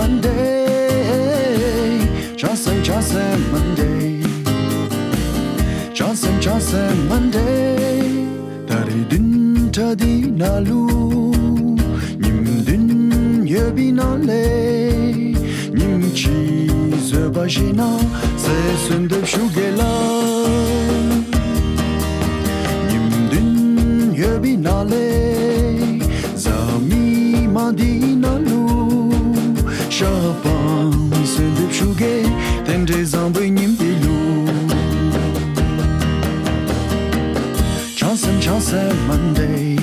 Monday, Johnson Monday, Johnson Monday. Dari din ta di na lu, nim din ye bi na le, nim chi ze ba jina, se sun de shugela. Nim din ye bi na le, zami ma di na lu. Shapan se dip shuge ten days on bringing below. Johnson Monday,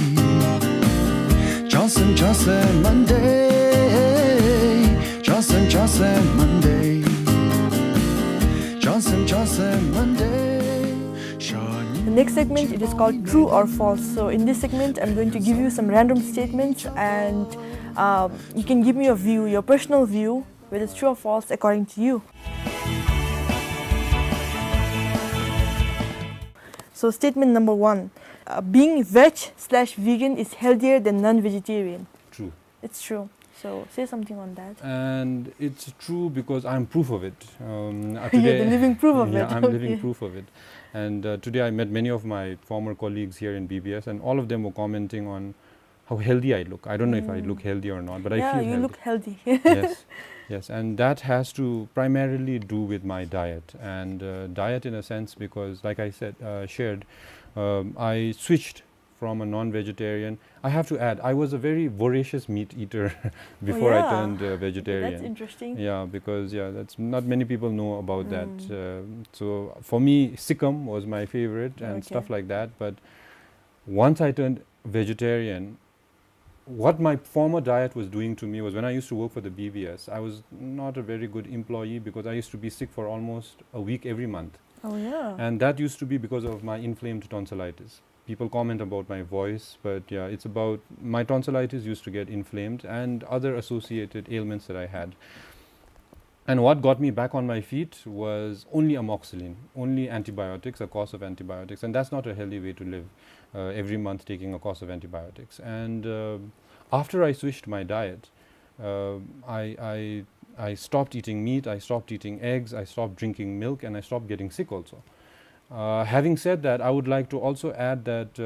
Johnson Monday, Johnson Monday, Johnson Monday. The next segment, it is called True or False. So in this segment, I'm going to give you some random statements, and you can give me your view, your personal view, whether it's true or false according to you. So statement number 1, being veg/vegan is healthier than non-vegetarian. True. It's true. So say something on that. And it's true because I'm proof of it. You're the living proof of it. Yeah, I'm living proof of it. And today I met many of my former colleagues here in BBS, and all of them were commenting on how healthy I look. I don't know if I look healthy or not, but I feel healthy. Yeah, you look healthy. Yes, and that has to primarily do with my diet. And diet in a sense because, like I said, shared, I switched from a non-vegetarian. I have to add, I was a very voracious meat eater before I turned vegetarian. That's interesting. Yeah, because that's not many people know about that. So for me, sikkim was my favorite and stuff like that. But once I turned vegetarian, what my former diet was doing to me was, when I used to work for the BBS, I was not a very good employee because I used to be sick for almost a week every month. Oh yeah. And that used to be because of my inflamed tonsillitis. People comment about my voice, but yeah, it's about my tonsillitis used to get inflamed and other associated ailments that I had. And what got me back on my feet was only amoxicillin, only antibiotics, a course of antibiotics, and that's not a healthy way to live, every month taking a course of antibiotics. And after I switched my diet, I stopped eating meat, I stopped eating eggs, I stopped drinking milk, and I stopped getting sick also. Having said that, I would like to also add that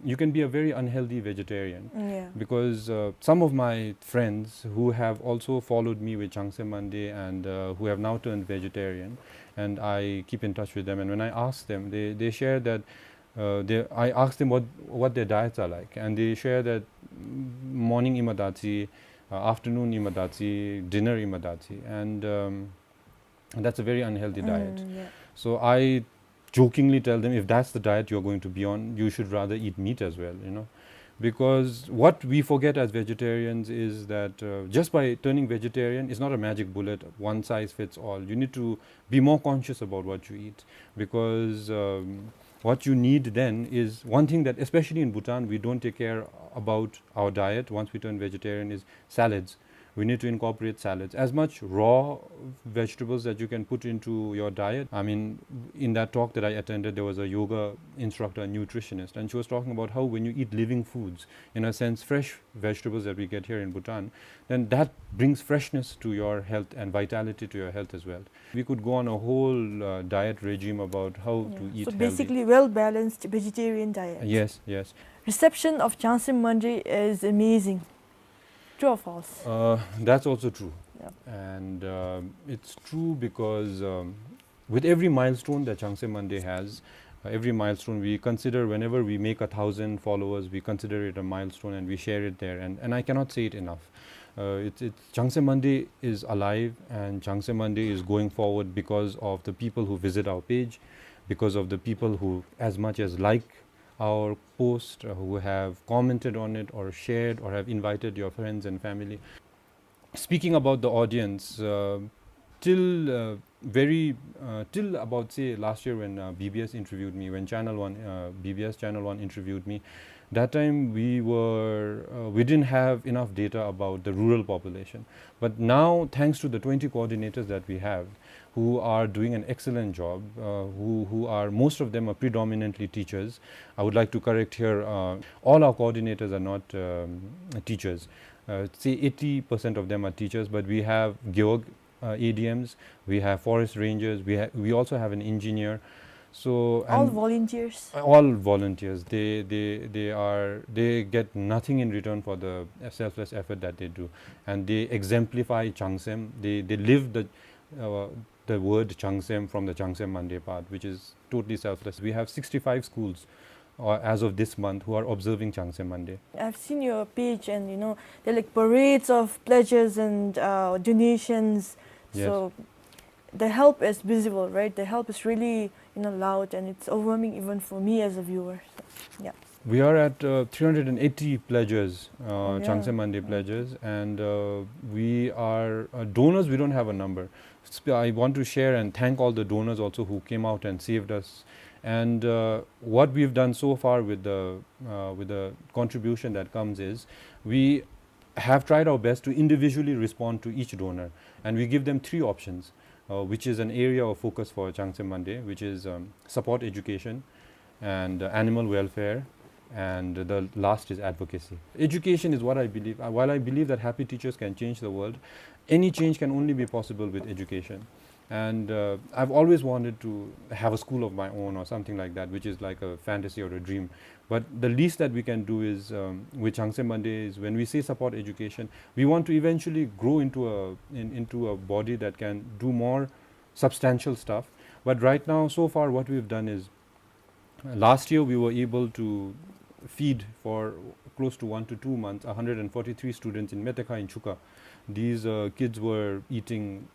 you can be a very unhealthy vegetarian, because some of my friends who have also followed me with Changse Monday and who have now turned vegetarian, and I keep in touch with them, and when I ask them, they share that I ask them what their diets are like, and they share that morning imadati, afternoon imadati, dinner imadati, and that's a very unhealthy diet. So I jokingly tell them, if that's the diet you're going to be on, you should rather eat meat as well, because what we forget as vegetarians is that just by turning vegetarian, it's not a magic bullet, one size fits all. You need to be more conscious about what you eat, because what you need then is one thing that, especially in Bhutan, we don't take care about our diet once we turn vegetarian, is salads. We need to incorporate salads, as much raw vegetables that you can put into your diet. I mean, in that talk that I attended, there was a yoga instructor, a nutritionist, and she was talking about how when you eat living foods, in a sense, fresh vegetables that we get here in Bhutan, then that brings freshness to your health and vitality to your health as well. We could go on a whole diet regime about how to eat so healthy. Basically, well-balanced vegetarian diet. Yes. Reception of Changse Monday is amazing. True or false? That's also true. And it's true because with every milestone that Changse Monday has, every milestone we consider, whenever we make 1,000 followers, we consider it a milestone and we share it there. And I cannot say it enough. Changse Monday is alive, and Changse Monday is going forward because of the people who visit our page, because of the people who as much as like our post, who have commented on it or shared or have invited your friends and family. Speaking about the audience, till about, say, last year when BBS interviewed me, when BBS Channel 1 interviewed me, that time we didn't have enough data about the rural population. But now, thanks to the 20 coordinators that we have, who are doing an excellent job, most of them are predominantly teachers. I would like to correct here, all our coordinators are not teachers. say 80% of them are teachers, but we have Georg ADMs, we have forest rangers, we also have an engineer. So all volunteers. All volunteers. They get nothing in return for the selfless effort that they do, and they exemplify Changsem. They live the word Changsem from the Changsem Monday part, which is totally selfless. We have 65 schools as of this month who are observing Changsem Monday. I've seen your page, and they're like parades of pledges and donations. Yes. So the help is visible, right? The help is really loud, and it's overwhelming even for me as a viewer. So, yeah. We are at 380 pledges, Yeah. Changsem Monday pledges, and we are donors. We don't have a number. I want to share and thank all the donors also who came out and saved us. And what we've done so far with the contribution that comes is we have tried our best to individually respond to each donor, and we give them 3 options, which is an area of focus for Changsem Monday, which is support education and animal welfare, and the last is advocacy. Education is what I believe. While I believe that happy teachers can change the world, any change can only be possible with education. And I've always wanted to have a school of my own or something like that, which is like a fantasy or a dream. But the least that we can do is with Changsem Monday is when we say support education, we want to eventually grow into a body that can do more substantial stuff. But right now, so far, what we've done is last year we were able to feed for close to 1 to 2 months 143 students in Meteka in Chuka. These kids were eating.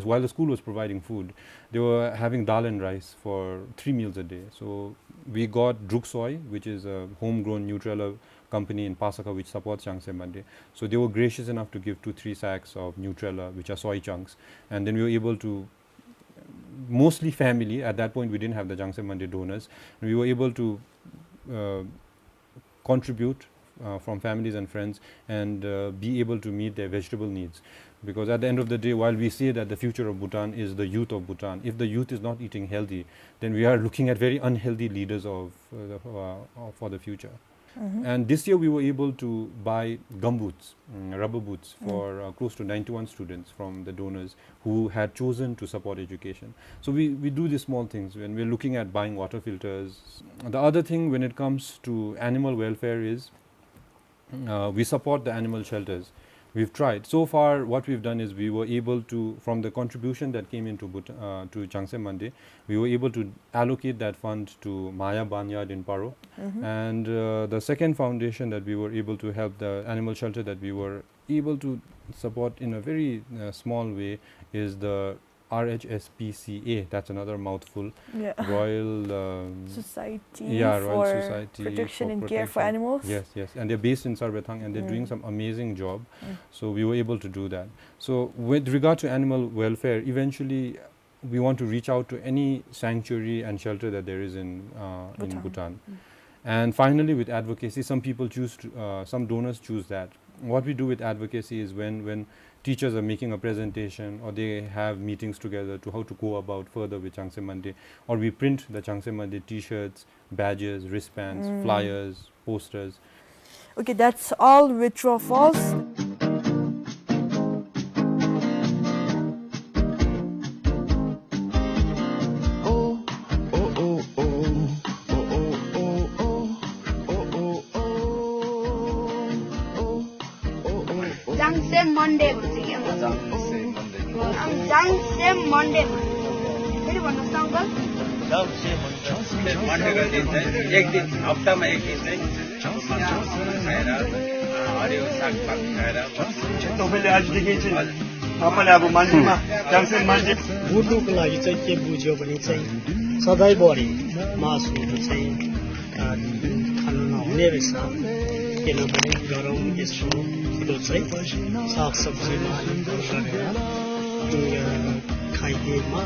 While the school was providing food, they were having dal and rice for 3 meals a day. So we got Druk Soy, which is a homegrown Nutrela company in Pasaka, which supports Changsem Monday. So they were gracious enough to give 2-3 sacks of Nutrela, which are soy chunks. And then we were able to, mostly family, at that point we didn't have the Changsem Monday donors, and we were able to contribute from families and friends and be able to meet their vegetable needs. Because at the end of the day, while we say that the future of Bhutan is the youth of Bhutan, if the youth is not eating healthy, then we are looking at very unhealthy leaders for the future. Mm-hmm. And this year we were able to buy gumboots, rubber boots for close to 91 students from the donors who had chosen to support education. So we do these small things when we're looking at buying water filters. The other thing when it comes to animal welfare is we support the animal shelters. We've tried. So far, what we've done is we were able to, from the contribution that came into to Changsem Monday, we were able to allocate that fund to Maya Banyard in Paro. Mm-hmm. And the second foundation that we were able to help, the animal shelter that we were able to support in a very small way, is the RHSPCA. That's another mouthful. Yeah. Royal Society Royal for Society Protection for and Care for Animals. Yes, and they're based in Sarbathang, and they're doing some amazing job. So we were able to do that. So with regard to animal welfare, eventually we want to reach out to any sanctuary and shelter that there is in Bhutan. And finally, with advocacy, some people choose to, some donors choose that. What we do with advocacy is when teachers are making a presentation or they have meetings together to how to go about further with Changsem Monday, or we print the Changsem Monday t-shirts, badges, wristbands, flyers, posters. Okay, that's all with true or false. Changsem Monday भन्छ के Changsem Monday फेरि भन्नुहोस् न uncle मन्डेको दिन चाहिँ एक दिन हप्तामा एक दिन चाहिँ खाएर हरियो सागपात खाएर तपाईँले आजदेखि चाहिँ तपाईँले अब मन्डेमा Changsem Monday बुझ्नुको लागि चाहिँ के बुझ्यो भने चाहिँ सधैँभरि मासुहरू चाहिँ खानु नहुने रहेछ किनभने गरौँ यसो त्यो चाहिँ सागसब्जीमा गरेर खाइदिएमा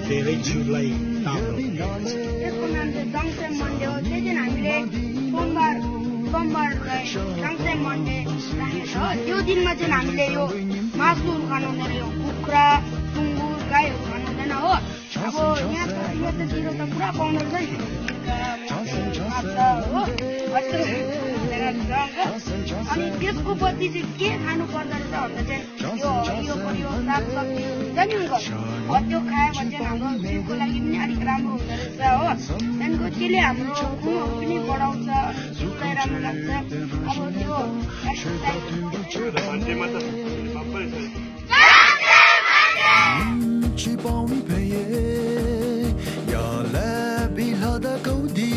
धेरै जिउलाई राम्रो हुन्छ। त्यसको नाम चाहिँ Changsem Monday हो। त्यो दिन हामीले सोमबारलाई Changsem Monday राखेको हो। त्यो दिनमा चाहिँ हामीले यो मासुहरू खानु हुँदैन, यो कुखुरा, सुँगुर, गाईहरू खानु हुँदैन हो। अब यतातिर त पुरा पाउँदो रहेछ नि माछा हो। रहेछ अनि त्यसको पछि चाहिँ के खानु पर्दो रहेछ भन्दा चाहिँ यो हरियो परियो सागसब्जी हुन्छ नि हो त्यो खायो भने चाहिँ हाम्रो जिउको लागि पनि अलिक राम्रो हुँदो रहेछ हो त्यहाँदेखिको त्यसले हाम्रो खुनहरू पनि बढाउँछ जिउलाई राम्रो लाग्छ अब त्यो एक्सर्साइज भन्दैमा त सबै छ छिपाउनु भए याले बिलादा कौदी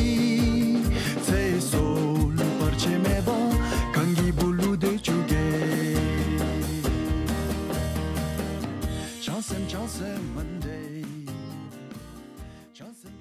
से सोल पर्चे में बा कंगी बुलू दे चुके चांसन Monday चांसन